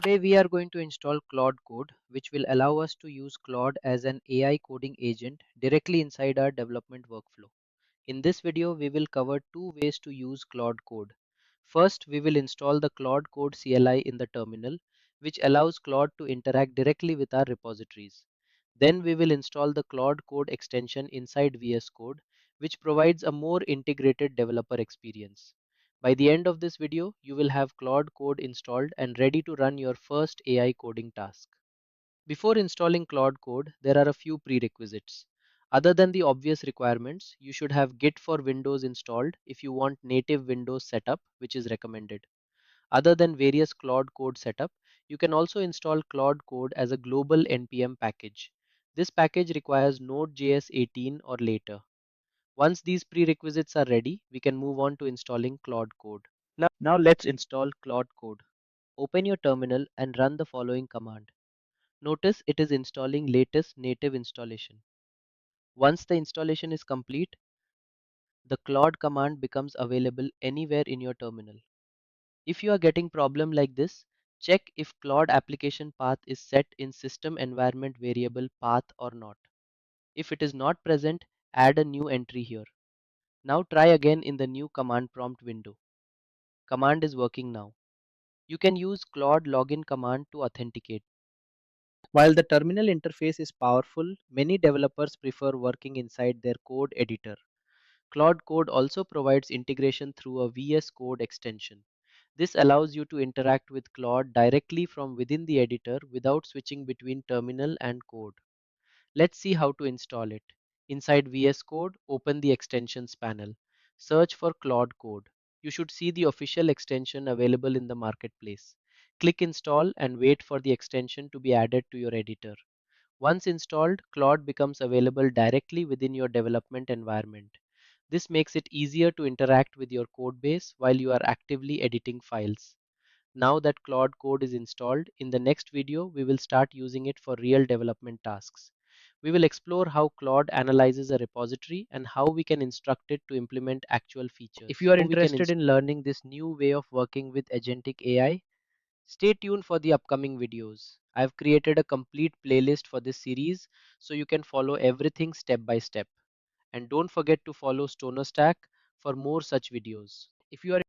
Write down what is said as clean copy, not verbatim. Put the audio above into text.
Today we are going to install Claude Code, which will allow us to use Claude as an AI coding agent directly inside our development workflow. In this video, we will cover two ways to use Claude Code. First, we will install the Claude Code CLI in the terminal, which allows Claude to interact directly with our repositories. Then we will install the Claude Code extension inside VS Code, which provides a more integrated developer experience. By the end of this video, you will have Claude Code installed and ready to run your first AI coding task. Before installing Claude Code, there are a few prerequisites. Other than the obvious requirements, you should have Git for Windows installed if you want native Windows setup, which is recommended. Other than various Claude Code setup, you can also install Claude Code as a global npm package. This package requires Node.js 18 or later. Once these prerequisites are ready, we can move on to installing Claude Code. Now let's install Claude Code. Open your terminal and run the following command. Notice it is installing latest native installation. Once the installation is complete, the Claude command becomes available anywhere in your terminal. If you are getting problem like this, check if Claude application path is set in system environment variable path or not. If it is not present, add a new entry here. Now try again in the new command prompt window. Command is working now. You can use Claude login command to authenticate. While the terminal interface is powerful, many developers prefer working inside their code editor. Claude Code also provides integration through a VS Code extension. This allows you to interact with Claude directly from within the editor without switching between terminal and code. Let's see how to install it. Inside VS Code, open the extensions panel. Search for Claude Code. You should see the official extension available in the marketplace. Click install and wait for the extension to be added to your editor. Once installed, Claude becomes available directly within your development environment. This makes it easier to interact with your codebase while you are actively editing files. Now that Claude Code is installed, in the next video we will start using it for real development tasks. We will explore how Claude analyzes a repository and how we can instruct it to implement actual features. If you are interested in learning this new way of working with agentic AI, stay tuned for the upcoming videos. I've created a complete playlist for this series so you can follow everything step by step. And don't forget to follow Stoner Stack for more such videos. If you are